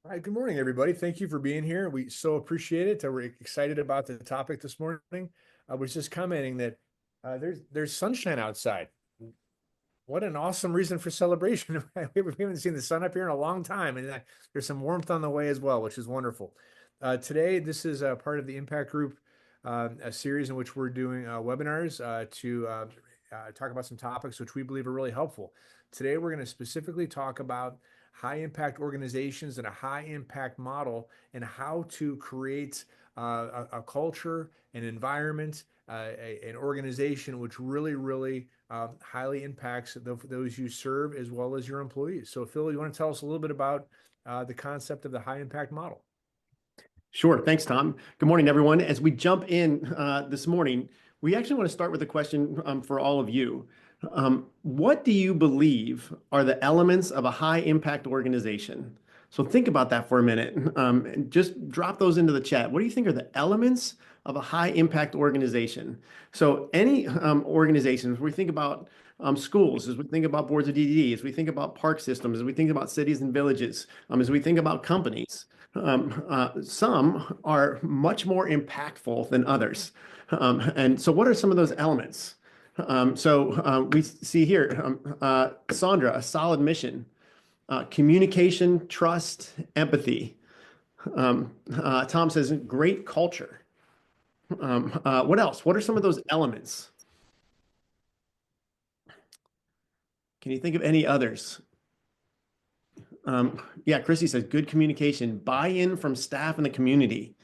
All right, good morning, everybody. Thank you for being here. We so appreciate it. We're excited about the topic this morning. I was just commenting that there's sunshine outside. What an awesome reason for celebration. We haven't seen the sun up here in a long time, and there's some warmth on the way as well, which is wonderful. Today, this is part of the Impact Group, a series in which we're doing webinars to talk about some topics which we believe are really helpful. Today, we're going to specifically talk about high impact organizations and a high impact model and how to create a culture, an environment, an organization which really highly impacts those you serve as well as your employees. So, Phil, you want to tell us a little bit about the concept of the high impact model? Sure. Thanks, Tom. Good morning, everyone. As we jump in this morning, we actually want to start with a question for all of you. What do you believe are the elements of a high impact organization? So think about that for a minute. And just drop those into the chat. What do you think are the elements of a high impact organization? So any organizations, we think about schools, as we think about boards of DDD, as we think about park systems, as we think about cities and villages, as we think about companies. Some are much more impactful than others. And so what are some of those elements? We see here, Sandra, a solid mission, communication, trust, empathy. Tom says great culture. What else? What are some of those elements? Can you think of any others? Yeah, Chrissy says good communication, buy-in from staff and the community.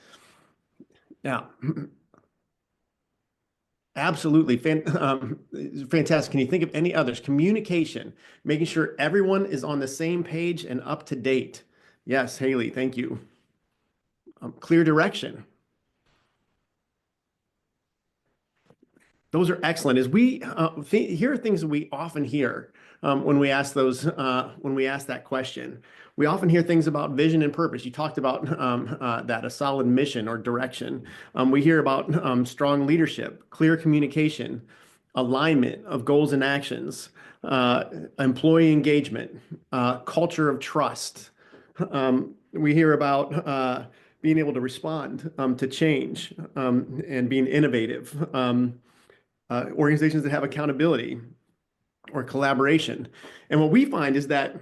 Yeah, absolutely. Fantastic. Can you think of any others? Communication, making sure everyone is on the same page and up to date. Yes, Haley, thank you. Clear direction. Those are excellent. As we here are things that we often hear when we ask that question. We often hear things about vision and purpose. You talked about that, a solid mission or direction. We hear about strong leadership, clear communication, alignment of goals and actions, employee engagement, culture of trust. We hear about being able to respond to change and being innovative. Organizations that have accountability or collaboration. And what we find is that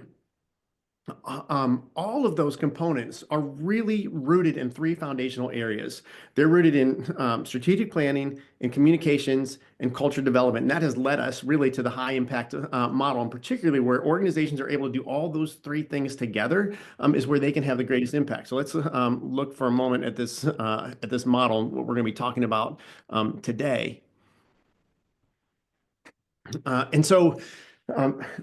all of those components are really rooted in three foundational areas. They're rooted in strategic planning, in communications, and culture development. And that has led us really to the high impact model, and particularly where organizations are able to do all those three things together is where they can have the greatest impact. So let's look for a moment at this model, what we're going to be talking about today.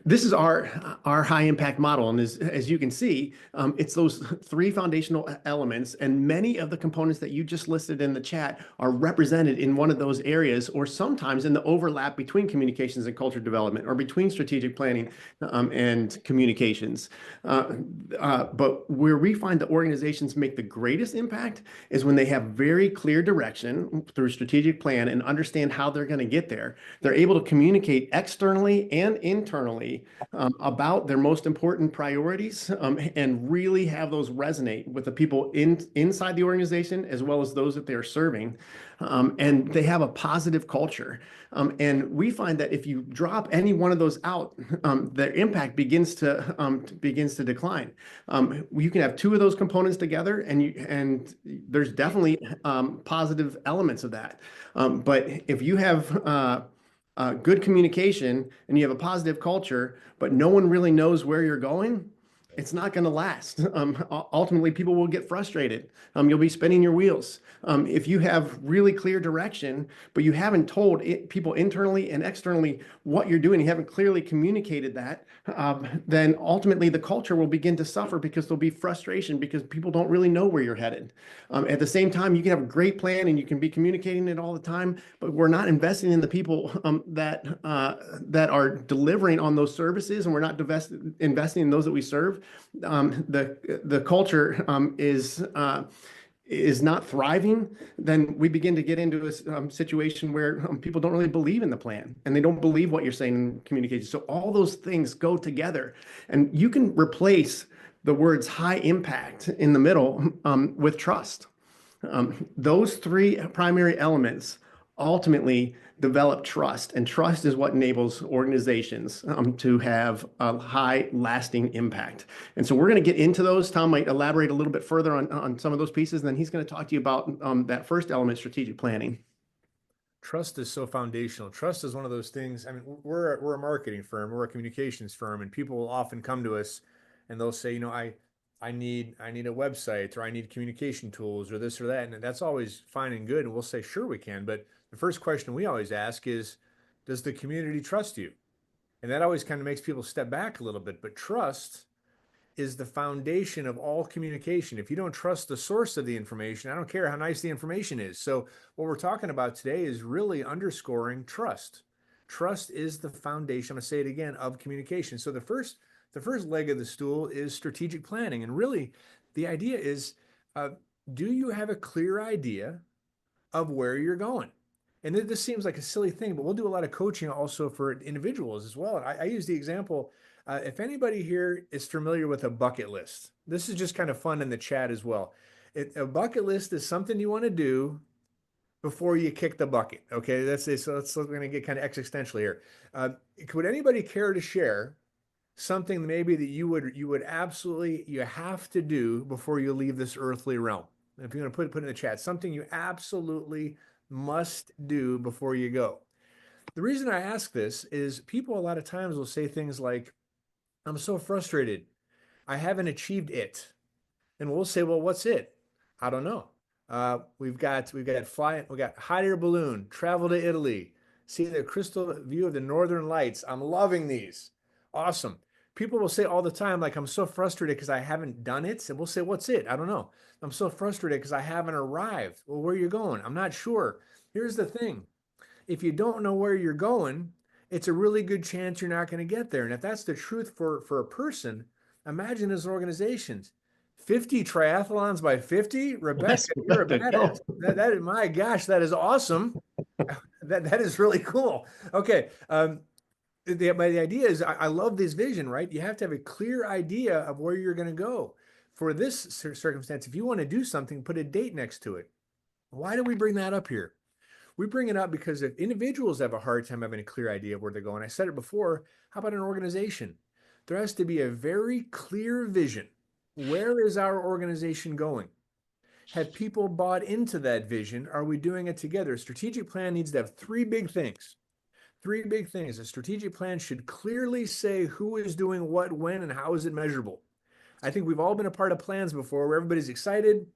This is our high impact model. And as you can see, it's those three foundational elements, and many of the components that you just listed in the chat are represented in one of those areas, or sometimes in the overlap between communications and culture development, or between strategic planning and communications. But where we find the organizations make the greatest impact is when they have very clear direction through strategic plan and understand how they're going to get there. They're able to communicate externally and internally about their most important priorities and really have those resonate with the people inside the organization as well as those that they're serving. And they have a positive culture. And we find that if you drop any one of those out, their impact begins to decline. You can have two of those components together, and there's definitely positive elements of that. But if you have good communication and you have a positive culture, but no one really knows where you're going, it's not going to last. Ultimately, people will get frustrated. You'll be spinning your wheels. If you have really clear direction, but you haven't told people internally and externally what you're doing, you haven't clearly communicated that, then ultimately the culture will begin to suffer because there'll be frustration because people don't really know where you're headed. At the same time, you can have a great plan and you can be communicating it all the time, but we're not investing in the people that are delivering on those services, and we're not investing in those that we serve. The culture is not thriving, then we begin to get into a situation where people don't really believe in the plan and they don't believe what you're saying in communication. So all those things go together, and you can replace the words high impact in the middle with trust. Those three primary elements ultimately develop trust, and trust is what enables organizations to have a high lasting impact. And so we're going to get into those. Tom might elaborate a little bit further on some of those pieces, and then he's going to talk to you about that first element, strategic planning. Trust is so foundational. Trust is one of those things. I mean, we're a marketing firm, we're a communications firm, and people will often come to us and they'll say, I need a website, or I need communication tools, or this or that. And that's always fine and good. And we'll say, sure, we can. But the first question we always ask is, does the community trust you? And that always kind of makes people step back a little bit. But trust is the foundation of all communication. If you don't trust the source of the information, I don't care how nice the information is. So, what we're talking about today is really underscoring trust. Trust is the foundation, I'm going to say it again, of communication. So, the first leg of the stool is strategic planning. And really, the idea is, uh, do you have a clear idea of where you're going? And this seems like a silly thing, but we'll do a lot of coaching also for individuals as well. I use the example, if anybody here is familiar with a bucket list, this is just kind of fun in the chat as well. A bucket list is something you want to do before you kick the bucket. Okay, that's it. So we're going to get kind of existential here. Uh, would anybody care to share something maybe that you would absolutely you have to do before you leave this earthly realm? If you're going to put in the chat, something you absolutely must do before you go. The reason I ask this is people a lot of times will say things like, I'm so frustrated. I haven't achieved it. And we'll say, well, what's it? I don't know. We got hot air balloon, travel to Italy, see the crystal view of the northern lights. I'm loving these. Awesome. People will say all the time, like, I'm so frustrated because I haven't done it. And we'll say, what's it? I don't know. I'm so frustrated because I haven't arrived. Well, where are you going? I'm not sure. Here's the thing. If you don't know where you're going, it's a really good chance you're not going to get there. And if that's the truth for a person, imagine as organizations. 50 triathlons by 50? Yes, Rebecca, we you're a have to badass. go. That is, my gosh, that is awesome. That is really cool. Okay. The idea is I love this vision, right? You have to have a clear idea of where you're going to go. For this circumstance, if you want to do something, put a date next to it. Why do we bring that up here? We bring it up because if individuals have a hard time having a clear idea of where they're going, I said it before, how about an organization? There has to be a very clear vision. Where is our organization going? Have people bought into that vision? Are we doing it together? A strategic plan needs to have three big things. Three big things. A strategic plan should clearly say who is doing what, when, and how is it measurable. I think we've all been a part of plans before where everybody's excited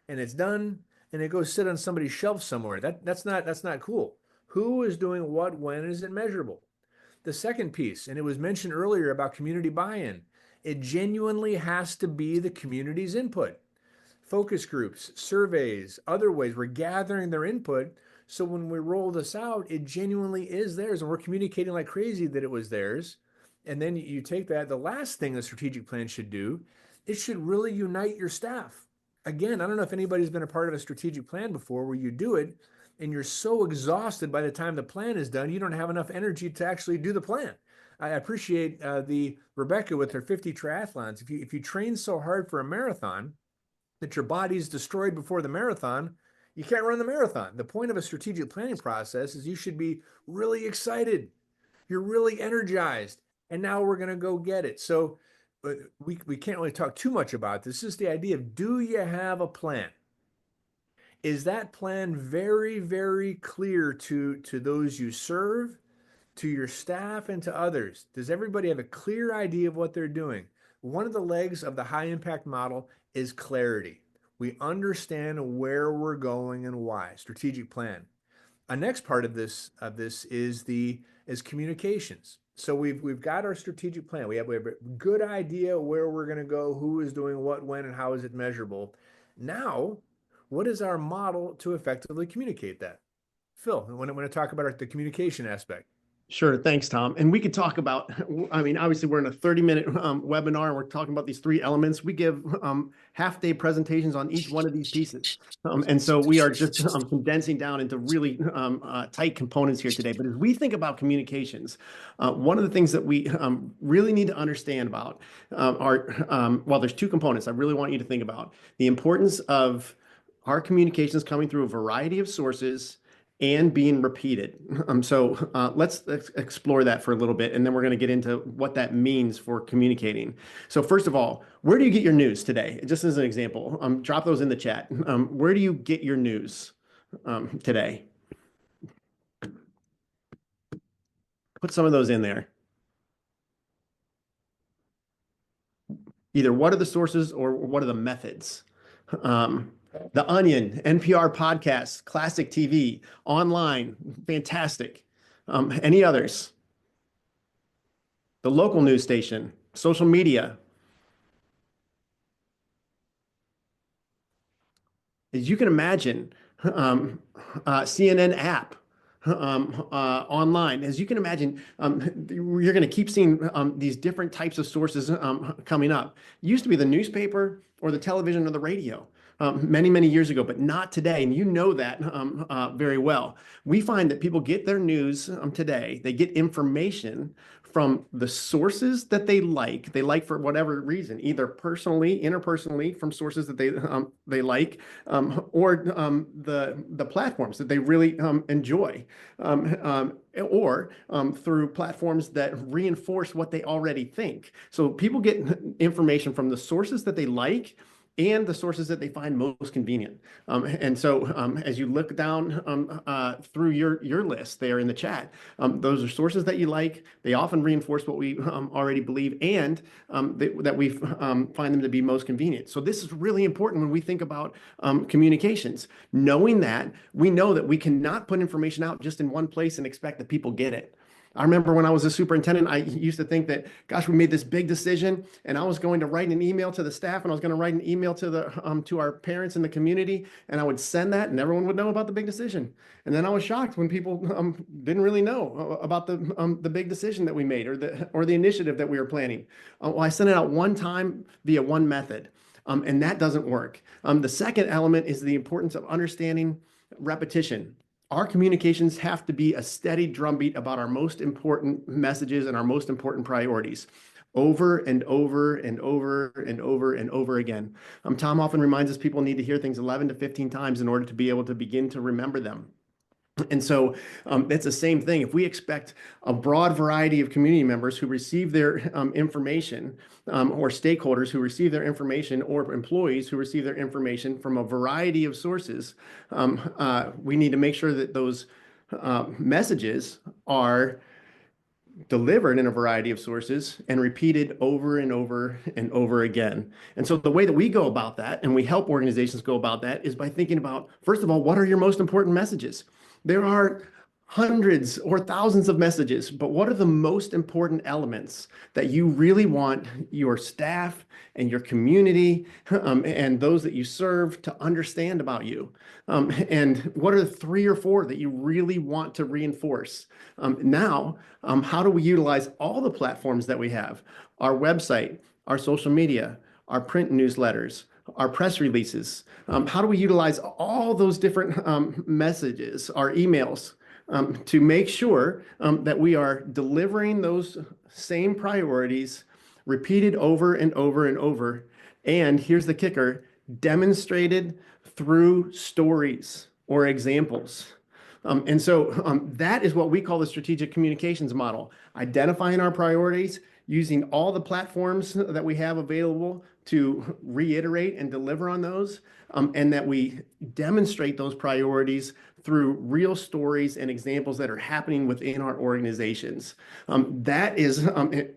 and it's done and it goes sit on somebody's shelf somewhere. That's not cool. Who is doing what, when, is it measurable? The second piece, and it was mentioned earlier about community buy-in, it genuinely has to be the community's input. Focus groups, surveys, other ways we're gathering their input. So when we roll this out, it genuinely is theirs, and we're communicating like crazy that it was theirs. And then you take that. The last thing the strategic plan should do, it should really unite your staff. Again, I don't know if anybody's been a part of a strategic plan before where you do it and you're so exhausted by the time the plan is done, you don't have enough energy to actually do the plan. I appreciate the Rebecca with her 50 triathlons. If you train so hard for a marathon, that your body's destroyed before the marathon, you can't run the marathon. The point of a strategic planning process is you should be really excited. You're really energized. And now we're going to go get it. So we can't really talk too much about this. This is the idea of, do you have a plan? Is that plan very, very clear to those you serve, to your staff, and to others? Does everybody have a clear idea of what they're doing? One of the legs of the high impact model is clarity. We understand where we're going and why. Strategic plan. A next part of this is communications. So we've got our strategic plan. We have a good idea where we're going to go, who is doing what, when, and how is it measurable. Now, what is our model to effectively communicate that? Phil, I want to talk about the communication aspect. Sure. Thanks, Tom. And we could talk about, I mean, obviously we're in a 30-minute webinar and we're talking about these three elements. We give half-day presentations on each one of these pieces. And so we are just condensing down into really tight components here today. But as we think about communications, one of the things that we really need to understand about are, well, there's two components I really want you to think about. The importance of our communications coming through a variety of sources and being repeated. Let's explore that for a little bit, and then we're going to get into what that means for communicating. So first of all, where do you get your news today? Just as an example, drop those in the chat. Where do you get your news today? Put some of those in there. Either what are the sources or what are the methods? Um, the Onion, NPR podcasts, classic TV, online, fantastic. Any others? The local news station, social media. As you can imagine, um, CNN app online. As you can imagine, you're going to keep seeing these different types of sources coming up. It used to be the newspaper or the television or the radio. Many, many years ago, but not today. And you know that very well. We find that people get their news today, they get information from the sources that they like for whatever reason, either personally, interpersonally, from sources that they like, or the platforms that they really enjoy, or through platforms that reinforce what they already think. So people get information from the sources that they like and the sources that they find most convenient. As you look down through your list there in the chat, those are sources that you like. They often reinforce what we already believe, and that we find them to be most convenient. So this is really important when we think about communications. Knowing that, we know that we cannot put information out just in one place and expect that people get it. I remember when I was a superintendent, I used to think that, gosh, we made this big decision, and I was going to write an email to the staff, and I was going to write an email to our parents in the community, and I would send that, and everyone would know about the big decision. And then I was shocked when people didn't really know about the big decision that we made or the initiative that we were planning. Well, I sent it out one time via one method, and that doesn't work. The second element is the importance of understanding repetition. Our communications have to be a steady drumbeat about our most important messages and our most important priorities over and over and over and over and over again. Tom often reminds us people need to hear things 11 to 15 times in order to be able to begin to remember them. And so it's the same thing. If we expect a broad variety of community members who receive their information, or stakeholders who receive their information, or employees who receive their information from a variety of sources, we need to make sure that those messages are delivered in a variety of sources and repeated over and over and over again. And so the way that we go about that, and we help organizations go about that, is by thinking about, first of all, what are your most important messages? There are hundreds or thousands of messages, but what are the most important elements that you really want your staff and your community and those that you serve to understand about you? And what are the three or four that you really want to reinforce? How do we utilize all the platforms that we have? Our website, our social media, our print newsletters, our press releases. How do we utilize all those different messages, our emails, to make sure that we are delivering those same priorities repeated over and over and over? And here's the kicker, demonstrated through stories or examples. That is what we call the strategic communications model, identifying our priorities, using all the platforms that we have available to reiterate and deliver on those, and that we demonstrate those priorities through real stories and examples that are happening within our organizations. That is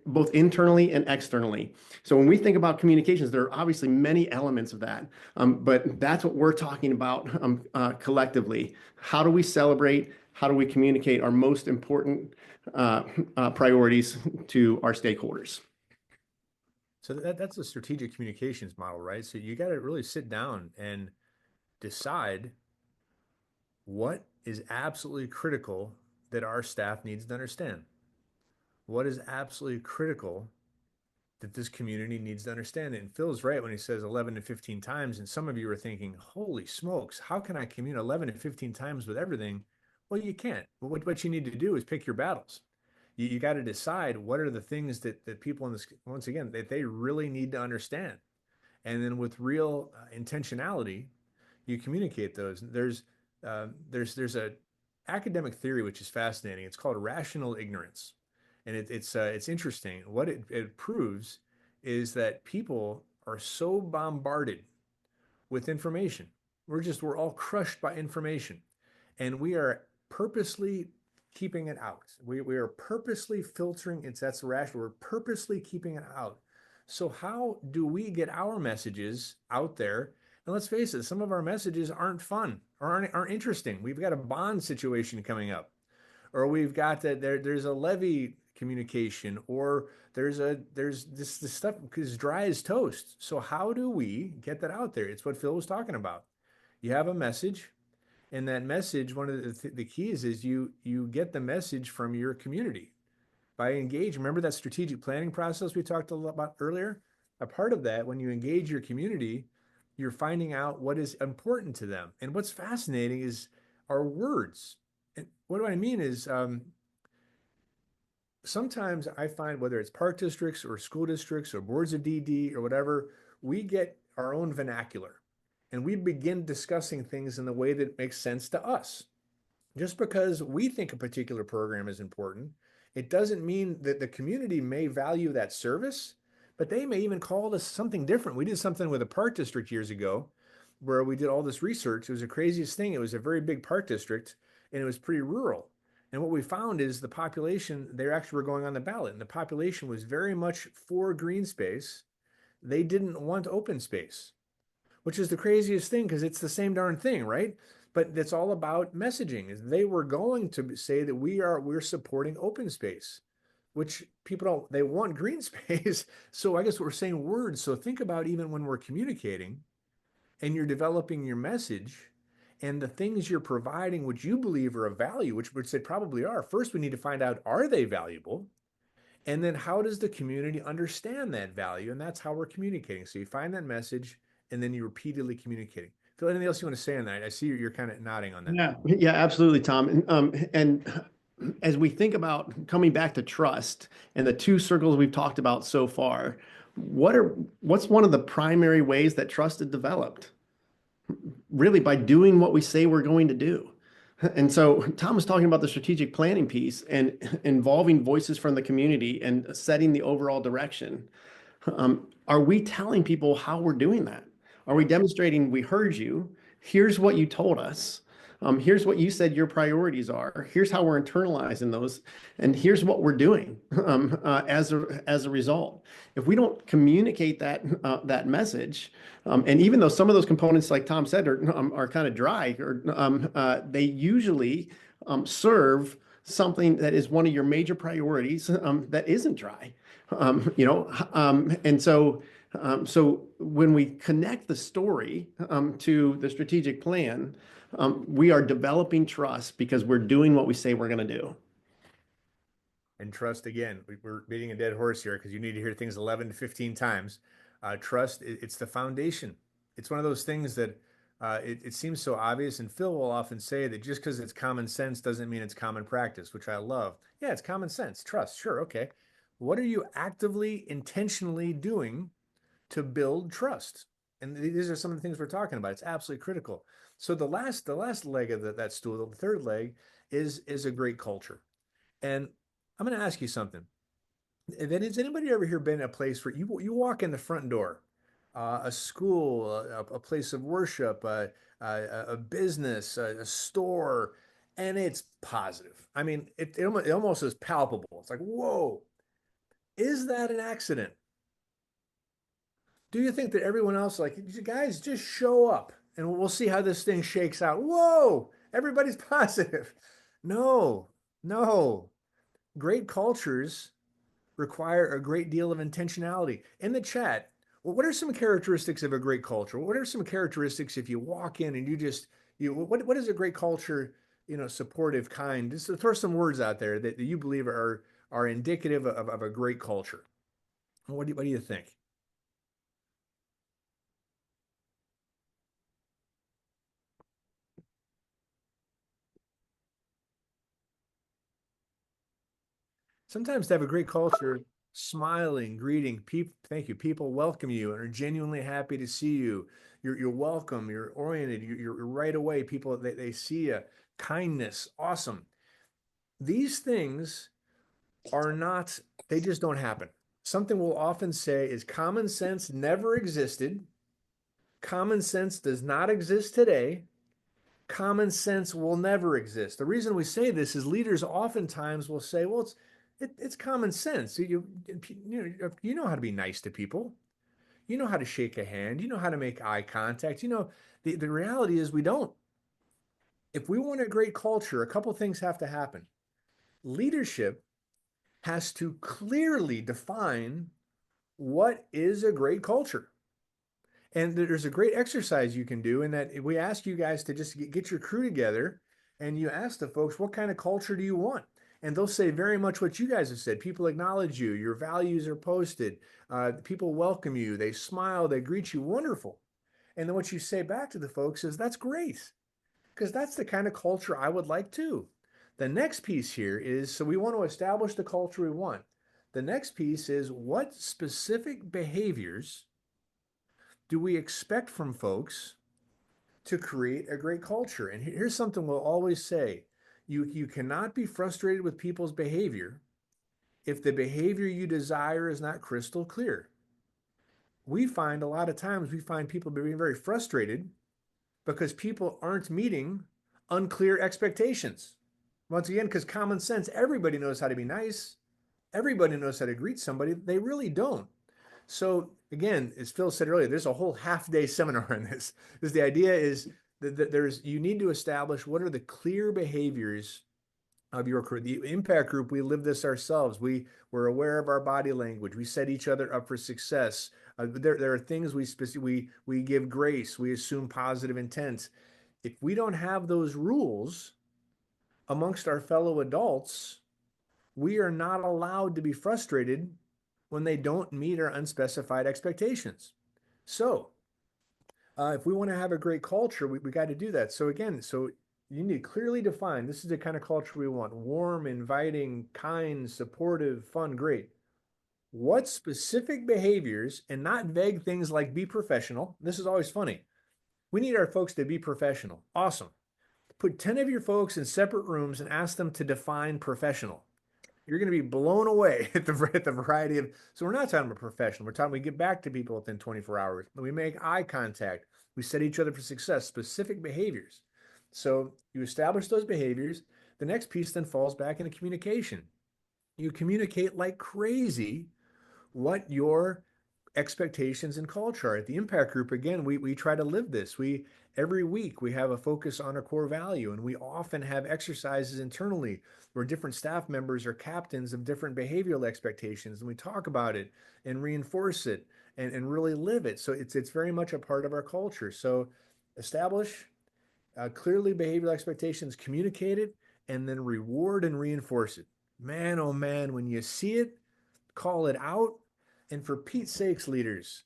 both internally and externally. So when we think about communications, there are obviously many elements of that, but that's what we're talking about collectively. How do we celebrate? How do we communicate our most important priorities to our stakeholders? So that's a strategic communications model, right? So you got to really sit down and decide what is absolutely critical that our staff needs to understand? What is absolutely critical that this community needs to understand it? And Phil's right when he says 11 to 15 times. And some of you are thinking, holy smokes, how can I communicate 11 to 15 times with everything? Well, you can't. What you need to do is pick your battles. You got to decide what are the things that people in this, once again, that they really need to understand. And then with real intentionality, you communicate those. There's a academic theory which is fascinating. It's called rational ignorance, and it's interesting. What it proves is that people are so bombarded with information. We're all crushed by information, and we are purposely keeping it out. We are purposely filtering it. That's rational. We're purposely keeping it out. So how do we get our messages out there? And let's face it, some of our messages aren't fun or aren't interesting. We've got a bond situation coming up, or we've got that there's a levy communication, or there's this stuff is dry as toast. So how do we get that out there? It's what Phil was talking about. You have a message, and that message, one of the keys is you get the message from your community by engaging. Remember that strategic planning process we talked a lot about earlier? A part of that, when you engage your community, you're finding out what is important to them. And what's fascinating is our words. And what do I mean is sometimes I find, whether it's park districts or school districts or boards of DD or whatever, we get our own vernacular and we begin discussing things in the way that makes sense to us. Just because we think a particular program is important, it doesn't mean that the community may value that service, but they may even call this something different. We did something with a park district years ago where we did all this research. It was the craziest thing. It was a very big park district and it was pretty rural. And what we found is the population, they actually were going on the ballot, and the population was very much for green space. They didn't want open space, which is the craziest thing because it's the same darn thing, right? But it's all about messaging. Is they were going to say that we're supporting open space, which people don't, they want green space. So I guess we're saying words. So think about even when we're communicating and you're developing your message and the things you're providing, which you believe are of value, which they probably are. First, we need to find out, are they valuable? And then how does the community understand that value? And that's how we're communicating. So you find that message and then you're repeatedly communicating. Phil, anything else you want to say on that? I see you're kind of nodding on that. Yeah, absolutely, Tom. And as we think about coming back to trust and the two circles we've talked about so far, what's one of the primary ways that trust is developed? Really by doing what we say we're going to do. And so Tom was talking about the strategic planning piece and involving voices from the community and setting the overall direction. Are we telling people how we're doing that? Are we demonstrating we heard you? Here's what you told us. Here's what you said your priorities are. Here's how we're internalizing those. And here's what we're doing as a result. If we don't communicate that message, and even though some of those components, like Tom said, are kind of dry, or they usually serve something that is one of your major priorities that isn't dry. And so when we connect the story to the strategic plan, we are developing trust because we're doing what we say we're going to do. And trust, again, we're beating a dead horse here because you need to hear things 11 to 15 times. Trust, it's the foundation. It's one of those things that it seems so obvious. And Phil will often say that just because it's common sense doesn't mean it's common practice, which I love. Yeah, it's common sense. Trust, sure, okay. What are you actively, intentionally doing to build trust? And these are some of the things we're talking about. It's absolutely critical. So the last leg of that stool, the third leg, is a great culture. And I'm going to ask you something. Has anybody ever here been in a place where you walk in the front door, a school, a place of worship, a business, a store, and it's positive? I mean, it almost is palpable. It's like, whoa, is that an accident? Do you think that everyone else, like, guys, just show up and we'll see how this thing shakes out? Whoa, everybody's positive. No, no. Great cultures require a great deal of intentionality. In the chat, well, what are some characteristics of a great culture? What are some characteristics if you walk in and what is a great culture supportive, kind. Just to throw some words out there that you believe are indicative of a great culture. What do you think? Sometimes to have a great culture, smiling, greeting people, thank you, people welcome you and are genuinely happy to see you. You're welcome, you're oriented, you're right away. People they see you, kindness, awesome. These things are not, they just don't happen. Something we'll often say is common sense never existed. Common sense does not exist today. Common sense will never exist. The reason we say this is leaders oftentimes will say, well, it's common sense. You know how to be nice to people. You know how to shake a hand. You know how to make eye contact. The reality is we don't. If we want a great culture, a couple things have to happen. Leadership has to clearly define what is a great culture. And there's a great exercise you can do in that we ask you guys to just get your crew together and you ask the folks, what kind of culture do you want? And they'll say very much what you guys have said. People acknowledge you, your values are posted, people welcome you, they smile, they greet you, wonderful. And then what you say back to the folks is, that's great, because that's the kind of culture I would like too. The next piece here is, so we want to establish the culture we want. The next piece is, what specific behaviors do we expect from folks to create a great culture? And here's something we'll always say. You cannot be frustrated with people's behavior if the behavior you desire is not crystal clear. We find a lot of times we find people being very frustrated because people aren't meeting unclear expectations. Once again, because common sense, everybody knows how to be nice. Everybody knows how to greet somebody. They really don't. So again, as Phil said earlier, there's a whole half-day seminar on this. Because the idea is that you need to establish what are the clear behaviors of your crew. The impact group, we live this ourselves. We're aware of our body language. We set each other up for success. There are things we give grace. We assume positive intent. If we don't have those rules amongst our fellow adults, we are not allowed to be frustrated when they don't meet our unspecified expectations. So, if we want to have a great culture, we got to do that. So again, you need to clearly define, this is the kind of culture we want: warm, inviting, kind, supportive, fun, great. What specific behaviors, and not vague things like be professional. This is always funny. We need our folks to be professional. Awesome. Put 10 of your folks in separate rooms and ask them to define professional. You're going to be blown away at the variety of. So we're not talking about professional. We're talking, we get back to people within 24 hours. We make eye contact. We set each other for success, specific behaviors. So you establish those behaviors. The next piece then falls back into communication. You communicate like crazy what your expectations and culture are. At the impact group, again, we try to live this. Every week we have a focus on a core value, and we often have exercises internally where different staff members are captains of different behavioral expectations, and we talk about it and reinforce it and really live it. So it's very much a part of our culture. So establish clearly behavioral expectations, communicate it, and then reward and reinforce it. Man, oh man, when you see it, call it out. And for Pete's sakes, leaders,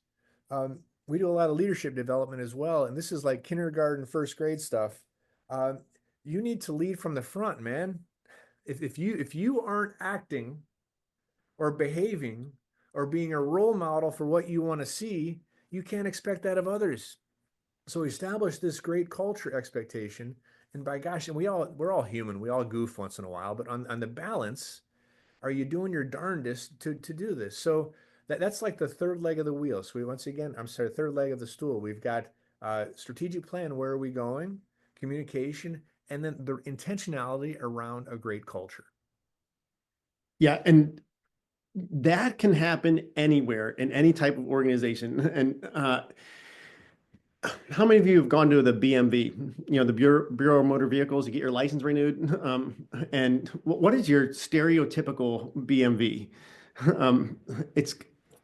we do a lot of leadership development as well. And this is like kindergarten, first grade stuff. Uh, you need to lead from the front, man. If you aren't acting or behaving or being a role model for what you want to see, you can't expect that of others. So we establish this great culture expectation. And by gosh, and we're all human. We all goof once in a while, but on the balance, are you doing your darndest to do this? So that's like the third leg of the wheel. So once again, I'm sorry, third leg of the stool. We've got strategic plan. Where are we going? Communication, and then the intentionality around a great culture. Yeah, and that can happen anywhere in any type of organization. And how many of you have gone to the BMV, the Bureau of Motor Vehicles, you get your license renewed? And what is your stereotypical BMV? It's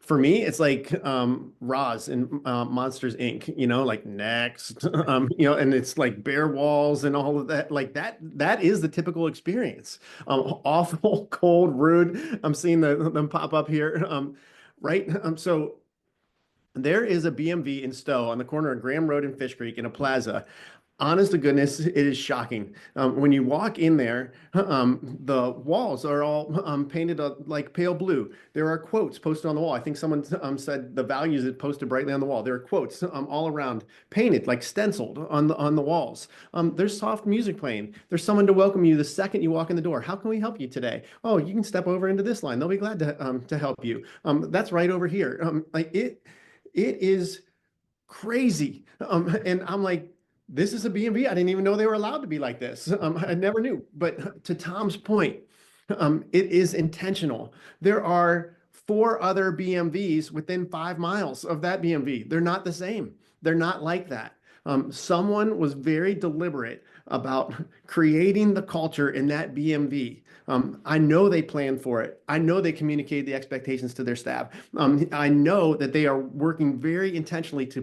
For me, it's like Roz in Monsters Inc., like next, and it's like bare walls and all of that. Like that is the typical experience. Awful, cold, rude. I'm seeing them pop up here. Right. So there is a BMV in Stowe on the corner of Graham Road and Fish Creek in a plaza. Honest to goodness, it is shocking. When you walk in there, the walls are all painted like pale blue. There are quotes posted on the wall. I think someone said the values is posted brightly on the wall. There are quotes all around, painted like stenciled on the walls. There's soft music playing. There's someone to welcome you the second you walk in the door. How can we help you today? Oh, you can step over into this line. They'll be glad to help you. That's right over here. It is crazy. And I'm like, this is a B&B. I didn't even know they were allowed to be like this. I never knew. But to Tom's point, it is intentional. There are 4 other BMVs within 5 miles of that BMV. They're not the same. They're not like that. Someone was very deliberate about creating the culture in that BMV. I know they planned for it. I know they communicated the expectations to their staff. I know that they are working very intentionally to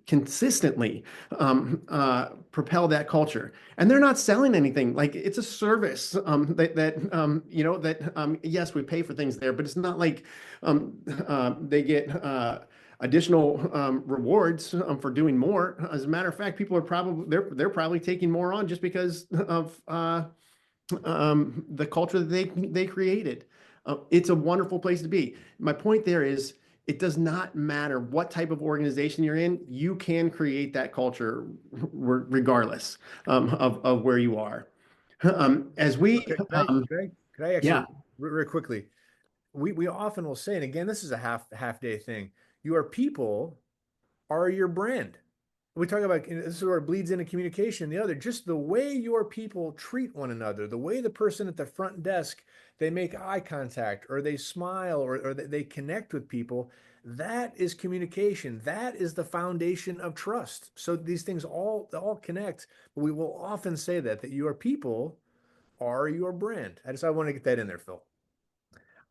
consistently propel that culture. And they're not selling anything. Like it's a service yes, we pay for things there, but it's not like they get additional rewards for doing more. As a matter of fact, people are probably they're probably taking more on just because of the culture that they created. It's a wonderful place to be. My point there is it does not matter what type of organization you're in, you can create that culture regardless of where you are. As we, Okay, could I yeah, actually real quickly? We often will say, and again, this is a half day thing. Your people are your brand. We talk about this is where it bleeds into communication. The other, just the way your people treat one another, the way the person at the front desk they make eye contact or they smile or they connect with people. That is communication. That is the foundation of trust. So these things all connect. But we will often say that your people are your brand. I want to get that in there, Phil.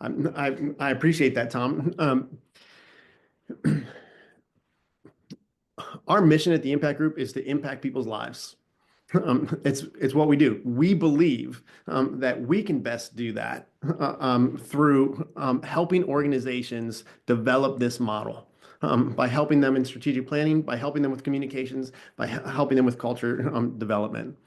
I appreciate that, Tom. Our mission at the Impact Group is to impact people's lives. It's what we do. We believe that we can best do that through helping organizations develop this model. By helping them in strategic planning, by helping them with communications, by helping them with culture development.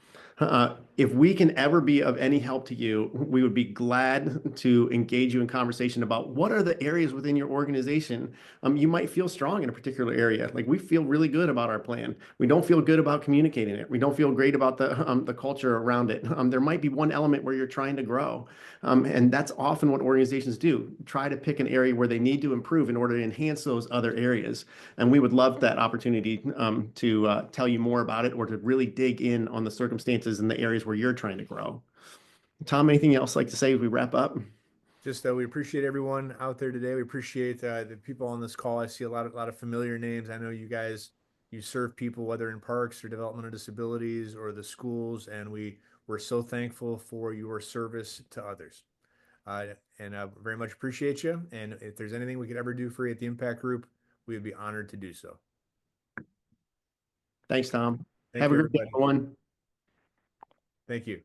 If we can ever be of any help to you, we would be glad to engage you in conversation about what are the areas within your organization you might feel strong in a particular area. Like we feel really good about our plan. We don't feel good about communicating it. We don't feel great about the culture around it. There might be one element where you're trying to grow, and that's often what organizations do. Try to pick an area where they need to improve in order to enhance those other areas. And we would love that opportunity to tell you more about it or to really dig in on the circumstances and the areas where you're trying to grow. Tom, anything else like to say as we wrap up? Just we appreciate everyone out there today. We appreciate the people on this call. I see a lot of familiar names. I know you guys you serve people whether in parks or developmental disabilities or the schools, and we're so thankful for your service to others. And very much appreciate you. And if there's anything we could ever do for you at the Impact Group, we would be honored to do so. Thanks, Tom. Thank Have a you, great day, everybody. everyone. Thank you.